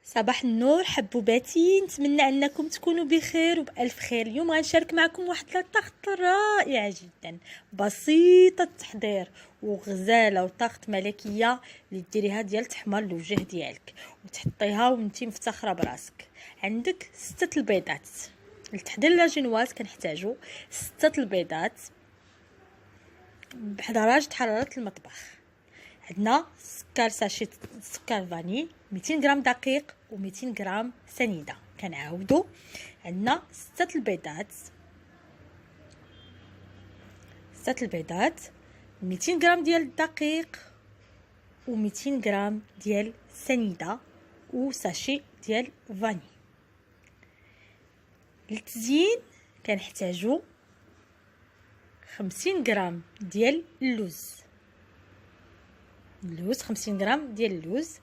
صباح النور حبوباتي، نتمنى انكم تكونوا بخير وبالف خير. اليوم غنشارك معكم واحد لاطاخت رائعه جدا، بسيطه التحضير وغزاله وطاخت ملكيه اللي ديريها ديال تحمر الوجه ديالك وتحطيها وانتي مفتخره براسك. عندك 6 البيضات. لتحضير لاجينواز كنحتاجو 6 البيضات بدرجه حراره المطبخ. عندنا سكر ساشي سكر فاني، 200 غرام دقيق و200 غرام سنيده. كنعاودو، عندنا 6 البيضات، 6 البيضات، 200 غرام ديال الدقيق و200 غرام ديال سنيده وساشي ديال فاني. للتزيين كنحتاجو 50 غرام ديال اللوز، 50 غرام ديال اللوز،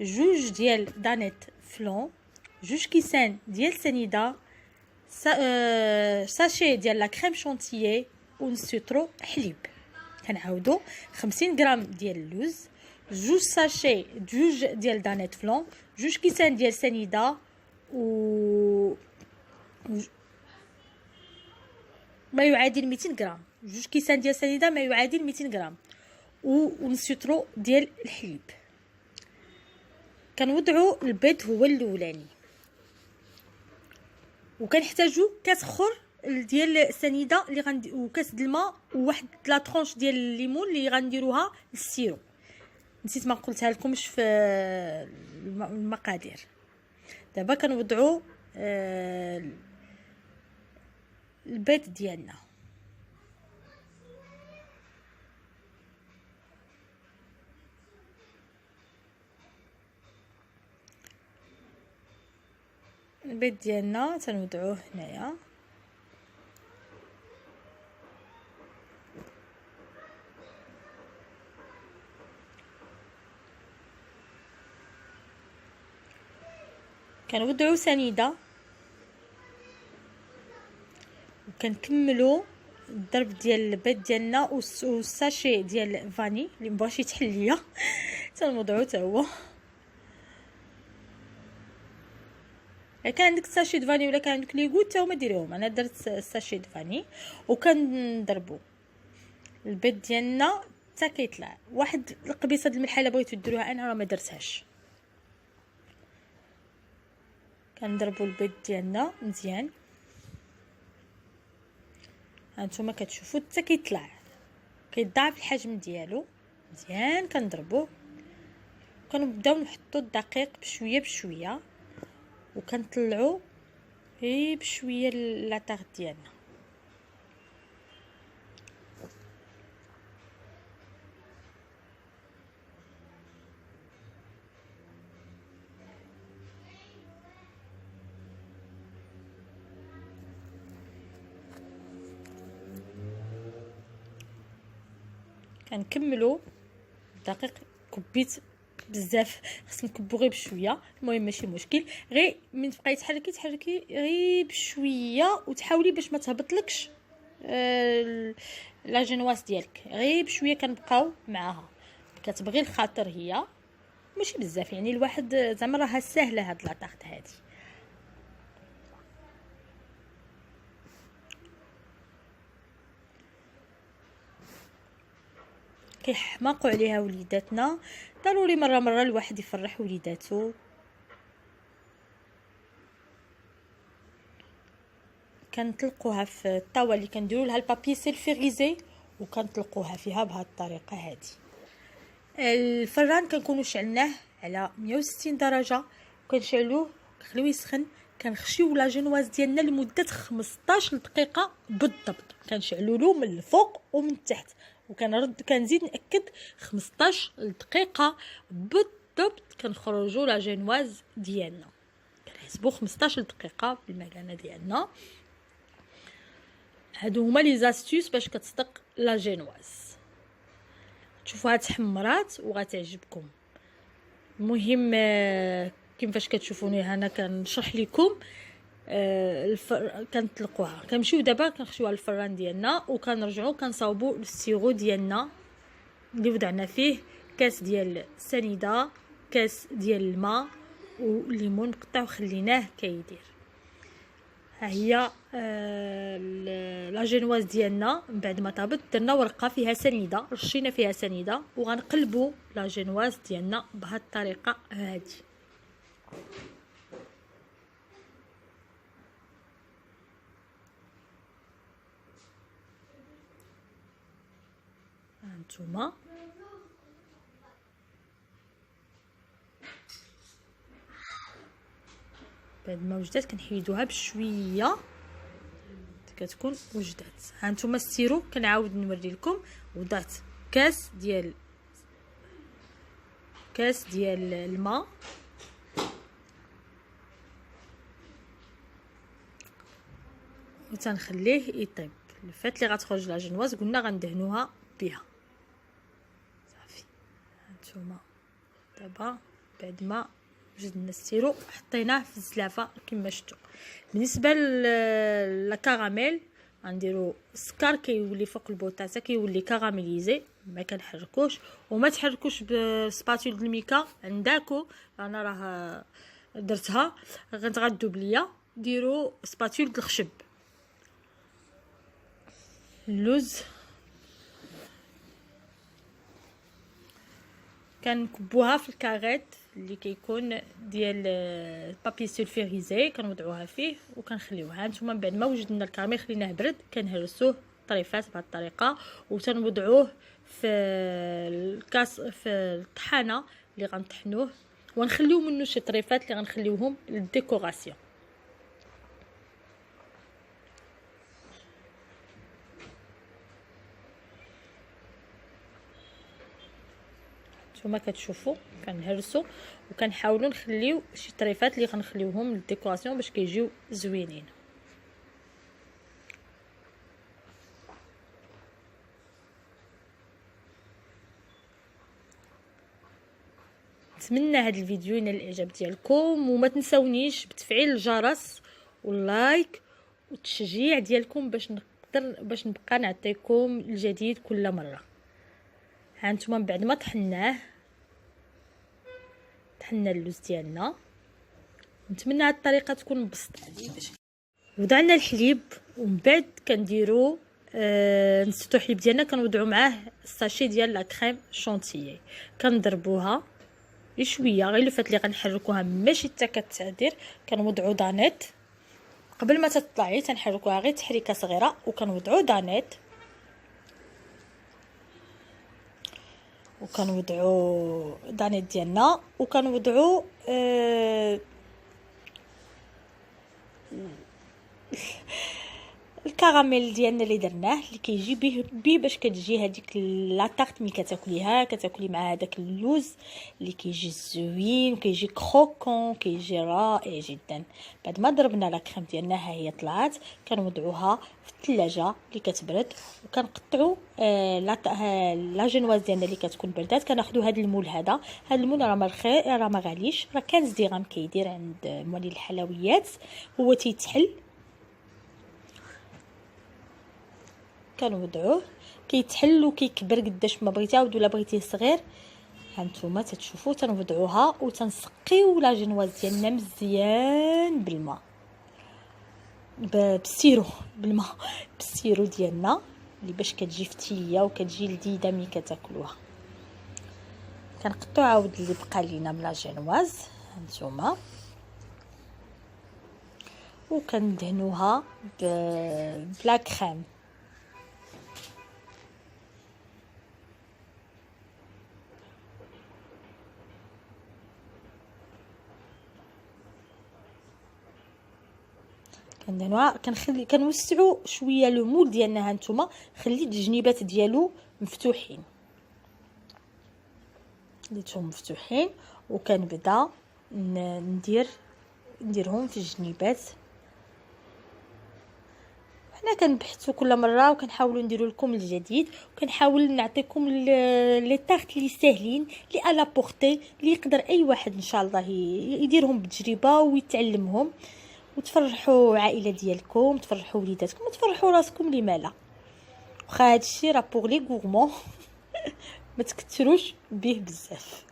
2 ديال دانيت فلون، 2 كيسان ديال سنيده، ساشي ديال لا كريم شونتيي ونص لتر حليب. كنعاودو 50 غرام ديال اللوز، 2 ساشي 2 ديال دانيت فلون، 2 كيسان ديال سنيده و ما يعادل 200 غرام، 2 كيسان ديال سنيده ما يعادل 200 غرام ونص لتر ديال الحليب. كنوضعوا البيض هو الاولاني، وكنحتاجوا كاس اخر ديال السنيده اللي وكاس د الماء وواحد لا طرونش ديال الليمون اللي غنديروها للسيرو. نسيت ما قلتها لكمش في المقادير. دابا كنوضعوا البيض ديالنا. البيض ديالنا تنوضعوه هنايا، كنوضعوا سنيده، وكنكملوا الضرب ديال البيض ديالنا والساشي ديال فاني اللي مبغاش يتحل ليا تنوضعو حتى هو. كان عندك ساشي د فاني ولا كان عندك ليغوت حتى هما ديريهم. انا درت ساشي د فاني وكنضربو البيض ديالنا حتى كيطلع. واحد القبيصه د الملح الا بغيتو ديروها، انا راه ما درتهاش. كنضربو البيض ديالنا مزيان، هانتوما كتشوفوا حتى كيطلع كيضاعف الحجم ديالو مزيان. كنضربوه، كنبداو نحطو الدقيق بشويه بشويه، وكنطلعو غير بشويه لاطاغ ديالنا. كنكملو الدقيق. كبيت بزاف، خص نكبو غير بشويه. المهم ماشي مشكل، غير من تبقاي تحركي غير بشويه، وتحاولي باش ما تهبطلكش لا جينواس ديالك. غير بشويه كنبقاو معاها، كتبغي الخاطر هي ماشي بزاف، يعني الواحد زعما راها سهله هاد لاطاغت هادي. كيحماقوا عليها وليداتنا، ضروري مره الواحد يفرح وليداتو. كنطلقوها في الطاوه اللي كنديروا لها البابي سيلفيغيزي، وكنطلقوها فيها بهذه الطريقه هذه. الفران كنكونوا شعلناه على 160 درجه، وكنشعلوه كنخليوه يسخن. كنخشيو لا جينواز ديالنا لمده 15 دقيقه بالضبط. كنشعلوا له من الفوق ومن التحت، كنزيد ناكد 15 دقيقه بالضبط. كنخرجوا لا جينواز ديالنا، كنحسبوا 15 دقيقه بالمكانه ديالنا. هادو هما لي زاستيوس باش كتصدق لا جينواز. تشوفوها تحمرات وغتعجبكم. المهم كيفاش كتشوفوني هنا كنشرح لكم. كنطلقوها، كنمشيو دابا كنخشيوها للفران ديالنا، وكنرجعوا كنصاوبوا السيرو ديالنا اللي وضعنا فيه كاس ديال السنيده، كاس ديال الماء، والليمون مقطع وخليناه كيدير. ها هي لا جينواز ديالنا. من بعد ما طابت درنا ورقه فيها سنيده، رشينا فيها سنيده، وغنقلبوا لا جينواز ديالنا بهذه الطريقه هذه. هانتوما بعد ما وجدات كنحيدوها بشويه كتكون وجدات. هانتوما السيرو كنعاود نوري لكم. وضعت كاس ديال الماء، وتنخليه يطيب. الفات اللي غتخرج لا جنواز قلنا غندهنوها بها صافي. هانتوما دابا بعد ما وجدنا السيرو حطيناه في الزلافه كما شفتوا. بالنسبه للكراميل غنديروا السكر كيولي فوق البوطاطا كيولي كراميليزي، ما كنحركوش وما تحركوش بسباتول د الميكا عندكم. انا راه درتها غتغدوا بليا. ديروا سباتول د الخشب. اللوز كنكبوها في الكاغيط اللي كيكون ديال البابي سولفيريزي، كنوضعوها فيه وكنخليوها. نتوما من بعد ما وجدنا الكراميل خليناه برد كنهرسوه طريفات بهذه الطريقه، وتنوضعوه في الكاس في الطحانه اللي غنطحنوه، ونخليو منه شي طريفات اللي غنخليوهم للديكوراسيون. نتوما كتشوفوا كنهرسوا وكنحاولوا نخليو شي طريفات اللي غنخليوهم للديكوراسيون باش كيجيو زوينين. نتمنى هذا الفيديو ينال الاعجاب ديالكم، وما تنساونيش بتفعيل الجرس واللايك والتشجيع ديالكم باش نبقى نعطيكم الجديد كل مره. هانتوما من بعد ما طحنا اللوز ديالنا، نتمنى هاد الطريقه تكون مبسطه باش وضعنا الحليب. ومن بعد كنديروا نسيتو الحليب ديالنا كنوضعوا معاه الساشي ديال لا كريم شونتيي، كنضربوها شويه غير الفات اللي غنحركوها ماشي حتى كتعدير. كنوضعوا دانيت قبل ما تطلعي، تنحركوها غير تحريكه صغيره، وكنوضعوا دانيت وكنوضعوا دانيت ديالنا، وكنوضعوا الكراميل ديالنا اللي درناه اللي كيجي به باش كتجي هذيك لا طارت ملي كتاكلي مع هذاك اللوز اللي كيجي زوين وكيجي كروكون، كيجي رائع جدا. بعد ما ضربنا لا كريم ديالنا ها هي طلعت، كنوضعوها في الثلاجه اللي كتبرد، وكنقطعوا لا جينواز ديالنا اللي كتكون بردات. كناخذوا هذا المول، هذا المول راه ما غاليش، راه 15 درهم كيدير عند مولي الحلويات. هو تيتحل كنوضعوه كيتحل وكيكبر قداش ما بغيتي، ولا بغيتيه صغير. هانتوما تتشوفوا تنوضعوها وتنسقيو لا جينواز ديالنا مزيان بالماء بالسيرو ديالنا اللي باش كتجي فتيه وكتجي لذيذه ملي كتاكلوها. كنقطعوا عاود اللي بقى لينا من لا جينواز هانتوما، وكندهنوها بلا كريم. كنوسعوا شويه لو مول ديالنا. هانتوما خليت الجنيبات ديالو مفتوحين، خليتهم مفتوحين وكنبدا نديرهم في الجنيبات. حنا كنبحثوا كل مره وكنحاولوا نديروا لكم الجديد، وكنحاول نعطيكم لي طارت لي ساهلين لي الا بورتي اللي يقدر اي واحد ان شاء الله يديرهم بتجربه ويتعلمهم، وتفرحوا عائله ديالكم، تفرحوا وليداتكم، وتفرحوا راسكم. لما لا؟ واخا هادشي راه بوغ لي غورمون ما تكثروش به بزاف.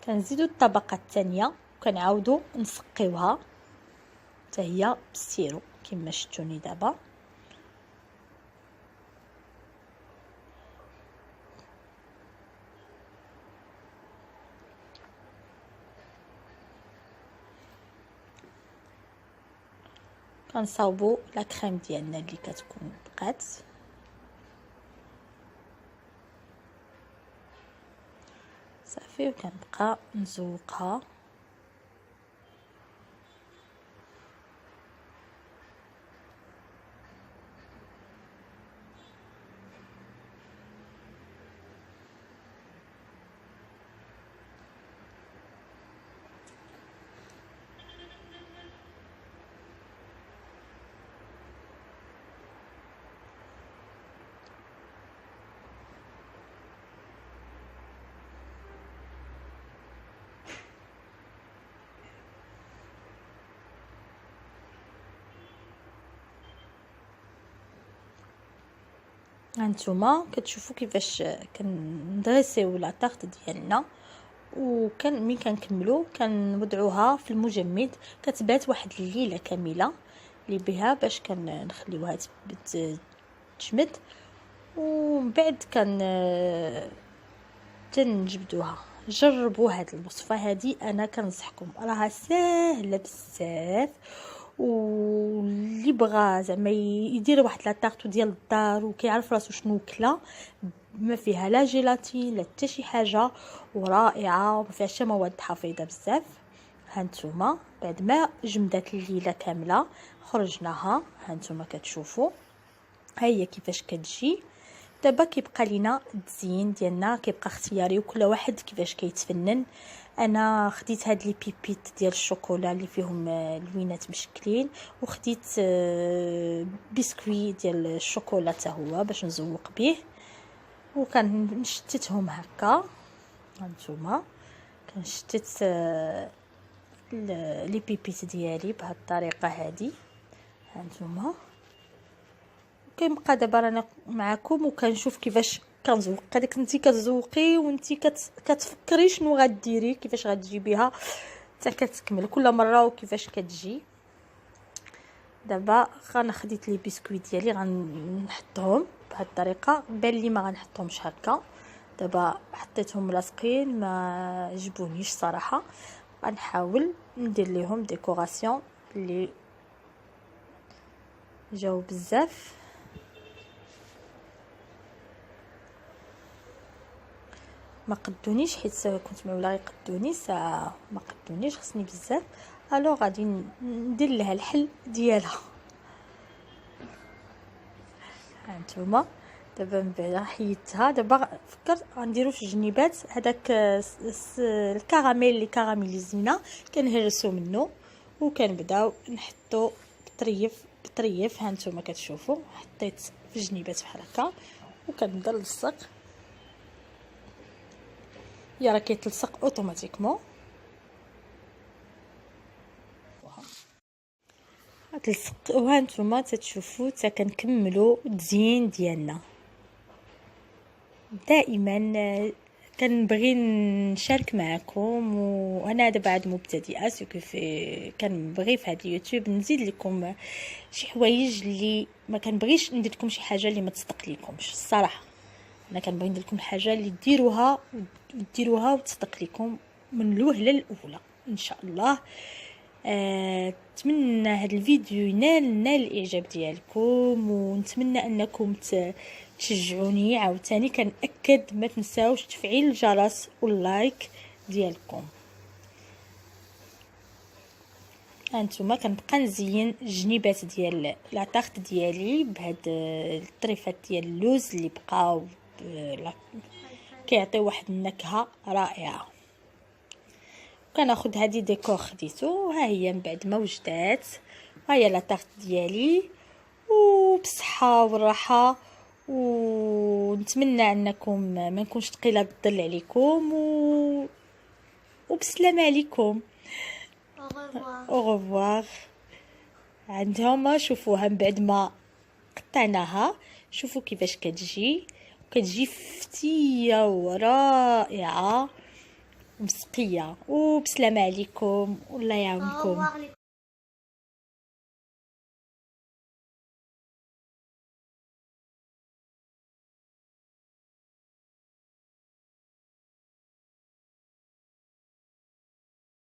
كنزيدو الطبقه الثانيه وكنعاودو نسقيوها حتى هي بالسيرو كما شفتوني دابا. كنصاوبو لا كريم ديالنا اللي كتكون بقات، صافي، وكنبقى نزوقها. هانتوما كتشوفوا كيفاش كندريسيو لا طارت ديالنا، وكان ملي كنكملوا كنوضعوها في المجمد كتبات واحد الليله كامله اللي بها باش كنخليوها تجمد، ومن بعد تنجبدوها. جربوا هاد الوصفه هادي، انا كنصحكم راها ساهله بزاف، واللي بغى زعما يدير واحد لا طارطو ديال الدار وكيعرف راسو شنو كلا، ما فيها لا جيلاتين لا حتى شي حاجه، ورائعه وما فيها حتى مواد حافظه بزاف. هانتوما بعد ما جمدات الليله كامله خرجناها، هانتوما كتشوفوا ها هي كيفاش كتجي. دابا كيبقى لينا التزيين ديالنا، كيبقى اختياري وكل واحد كيفاش كيتفنن. انا خديت هاد لي بيبيت ديال الشوكولا اللي فيهم لوينات مشكلين، وخديت بسكوي ديال الشوكولا حتى هو باش نزوق به، وكنشتتهم هكا. هانتوما كنشتت لي بيبيت ديالي بهاد الطريقه هادي. هانتوما كنبقى دابا رانا معكم وكنشوف كيفاش كنزوق. هذيك انت كتزوقي وانت كتفكري شنو غديري، كيفاش غتجيبيها حتى كتكمل كل مره وكيفاش كتجي. دابا انا خديت لي بسكويت ديالي غنحطهم بهذه الطريقه، بان لي ما غنحطهمش هكا. دابا حطيتهم لاصقين ما عجبونيش صراحه، غنحاول ندير لهم ديكوراسيون اللي جاو بزاف. ما قدونيش حيت كنت معوله غيقدوني، ساعه ما قدونيش، خصني بزاف، الو غادي ندير لها الحل ديالها. هانتوما دابا من بعد حيدتها، دابا فكرت غنديرو في الجنيبات هذاك الكراميل اللي كراميليزينا كنهرسو منه وكنبداو نحطو بطريف. هانتوما كتشوفوا حطيت في الجنيبات بحال هكا وكنبدا نلصق، يا راه كيتلصق اوتوماتيكمون. تلصق، وهانتوما تتشوفوا حتى كنكملوا التزيين ديالنا. دائما كنبغي نشارك معكم، وانا دابا عاد مبتدئه كنبغي في هذا اليوتيوب نزيد لكم شي حوايج اللي ما كنبغيش ندير لكم شي حاجه اللي ما تصدق لكمش الصراحه. انا كنبغي ندير لكم حاجه اللي ديروها وتصدق لكم من الوهله الاولى ان شاء الله. نتمنى هذا الفيديو ينال الاعجاب ديالكم، ونتمنى انكم تشجعوني عاوتاني. كنأكد ما تنساوش تفعيل الجرس واللايك ديالكم. هانتوما كنبقى نزين الجنيبات ديال لا طارت ديالي بهاد الطريفات ديال اللوز اللي بقاو كيعطيو واحد النكهه رائعه. كناخذ هذه ديكور خديتو، ها هي من بعد ما وجدات، ها هي لا طارت ديالي، وبصحه والراحه، ونتمنى انكم ما نكونش ثقيله بالظل عليكم، وبسلامه عليكم. au revoir. عندهم شوفوها من بعد ما قطعناها، شوفوا كيفاش كتجي فتيه ورائعه. ومسقيه. وبسلامه عليكم والله يعاونكم.